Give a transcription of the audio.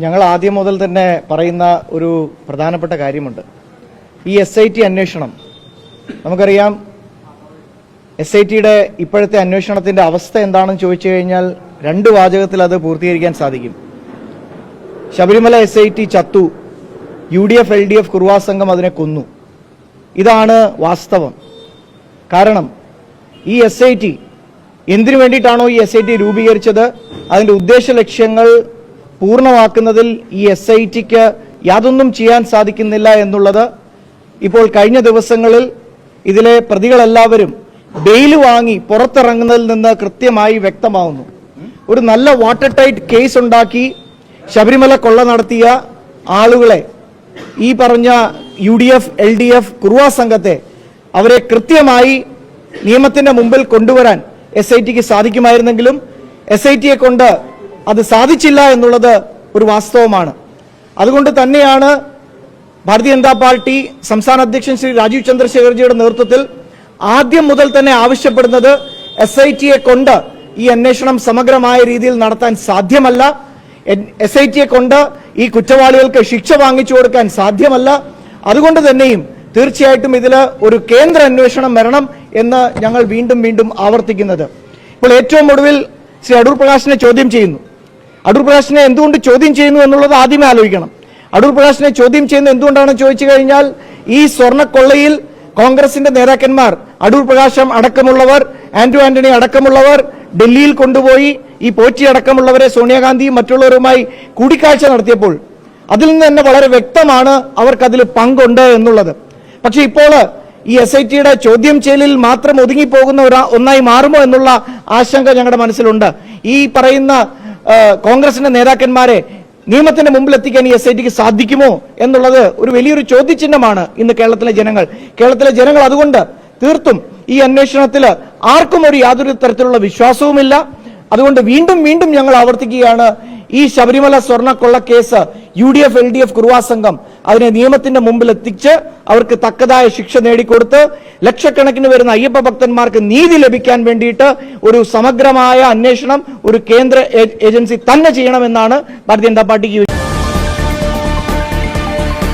ഞങ്ങൾ ആദ്യം മുതൽ തന്നെ പറയുന്ന ഒരു പ്രധാനപ്പെട്ട കാര്യമുണ്ട്. ഈ SIT അന്വേഷണം നമുക്കറിയാം. SITയുടെ ഇപ്പോഴത്തെ അന്വേഷണത്തിന്റെ അവസ്ഥ എന്താണെന്ന് ചോദിച്ചു കഴിഞ്ഞാൽ 2 വാചകത്തിൽ അത് പൂർത്തീകരിക്കാൻ സാധിക്കും. ശബരിമല SIT ചത്തു, UDF LDF കുറുവാ സംഘം അതിനെ കൊന്നു. ഇതാണ് വാസ്തവം. കാരണം ഈ SIT എന്തിനു വേണ്ടിയിട്ടാണോ ഈ SIT രൂപീകരിച്ചത്, അതിന്റെ ഉദ്ദേശ ലക്ഷ്യങ്ങൾ പൂർണ്ണമാക്കുന്നതിൽ ഈ SITക്ക് യാതൊന്നും ചെയ്യാൻ സാധിക്കുന്നില്ല എന്നുള്ളത് ഇപ്പോൾ കഴിഞ്ഞ ദിവസങ്ങളിൽ ഇതിലെ പ്രതികളെല്ലാവരും ബെയിൽ വാങ്ങി പുറത്തിറങ്ങുന്നതിൽ നിന്ന് കൃത്യമായി വ്യക്തമാവുന്നു. ഒരു നല്ല വാട്ടർ ടൈറ്റ് കേസ് ഉണ്ടാക്കി ശബരിമല കൊള്ള നടത്തിയ ആളുകളെ, ഈ പറഞ്ഞ UDF LDF കുറുവാ സംഘത്തെ, അവരെ കൃത്യമായി നിയമത്തിന്റെ മുമ്പിൽ കൊണ്ടുവരാൻ SITക്ക് സാധിക്കുമായിരുന്നെങ്കിലും SITയെ കൊണ്ട് അത് സാധിച്ചില്ല എന്നുള്ളത് ഒരു വാസ്തവമാണ്. അതുകൊണ്ട് തന്നെയാണ് ഭാരതീയ ജനതാ പാർട്ടി സംസ്ഥാന അധ്യക്ഷൻ ശ്രീ രാജീവ് ചന്ദ്രശേഖർജിയുടെ നേതൃത്വത്തിൽ ആദ്യം മുതൽ തന്നെ ആവശ്യപ്പെടുന്നത് SITയെ കൊണ്ട് ഈ അന്വേഷണം സമഗ്രമായ രീതിയിൽ നടത്താൻ സാധ്യമല്ല. SITയെ കൊണ്ട് ഈ കുറ്റവാളികൾക്ക് ശിക്ഷ വാങ്ങിച്ചു കൊടുക്കാൻ സാധ്യമല്ല. അതുകൊണ്ട് തന്നെയും തീർച്ചയായിട്ടും ഇതിൽ ഒരു കേന്ദ്ര അന്വേഷണം വരണം എന്ന് ഞങ്ങൾ വീണ്ടും വീണ്ടും ആവർത്തിക്കുന്നത്. ഇപ്പോൾ ഏറ്റവും ഒടുവിൽ ശ്രീ അടൂർ പ്രകാശിനെ ചോദ്യം ചെയ്യുന്നു. അടൂർ പ്രകാശിനെ എന്തുകൊണ്ട് ചോദ്യം ചെയ്യുന്നു എന്നുള്ളത് ആദ്യമേ ആലോചിക്കണം. അടൂർ പ്രകാശിനെ ചോദ്യം ചെയ്യുന്നത് എന്തുകൊണ്ടാണെന്ന് ചോദിച്ചു കഴിഞ്ഞാൽ, ഈ സ്വർണ്ണക്കൊള്ളയിൽ കോൺഗ്രസിന്റെ നേതാക്കന്മാർ, അടൂർ പ്രകാശം അടക്കമുള്ളവർ, ആന്റോ ആന്റണി അടക്കമുള്ളവർ ഡൽഹിയിൽ കൊണ്ടുപോയി ഈ പോറ്റി അടക്കമുള്ളവരെ സോണിയാഗാന്ധിയും മറ്റുള്ളവരുമായി കൂടിക്കാഴ്ച നടത്തിയപ്പോൾ അതിൽ നിന്ന് തന്നെ വളരെ വ്യക്തമാണ് അവർക്കതിൽ പങ്കുണ്ട് എന്നുള്ളത്. പക്ഷെ ഇപ്പോൾ ഈ SITയുടെ ചോദ്യം ചെയ്യലിൽ മാത്രം ഒതുങ്ങിപ്പോകുന്ന ഒന്നായി മാറുമോ എന്നുള്ള ആശങ്ക ഞങ്ങളുടെ മനസ്സിലുണ്ട്. ഈ പറയുന്ന കോൺഗ്രസിന്റെ നേതാക്കന്മാരെ നിയമത്തിന്റെ മുമ്പിൽ എത്തിക്കാൻ ഈ SITക്ക് സാധിക്കുമോ എന്നുള്ളത് ഒരു വലിയൊരു ചോദ്യചിഹ്നമാണ് ഇന്ന് കേരളത്തിലെ ജനങ്ങൾ. അതുകൊണ്ട് തീർത്തും ഈ അന്വേഷണത്തിൽ ആർക്കും യാതൊരു തരത്തിലുള്ള വിശ്വാസവുമില്ല. അതുകൊണ്ട് വീണ്ടും വീണ്ടും ഞങ്ങൾ ആവർത്തിക്കുകയാണ്, ഈ ശബരിമല സ്വർണ്ണക്കൊള്ള കേസ് UDF LDF കുറുവാ സംഘം അതിനെ നിയമത്തിന്റെ മുമ്പിൽ എത്തിച്ച് അവർക്ക് തക്കതായ ശിക്ഷ നേടിക്കൊടുത്ത് ലക്ഷക്കണക്കിന് വരുന്ന അയ്യപ്പ ഭക്തന്മാർക്ക് നീതി ലഭിക്കാൻ വേണ്ടിയിട്ട് ഒരു സമഗ്രമായ അന്വേഷണം ഒരു കേന്ദ്ര ഏജൻസി തന്നെ ചെയ്യണമെന്നാണ് ഭാരതീയ ജനതാ പാർട്ടിക്ക്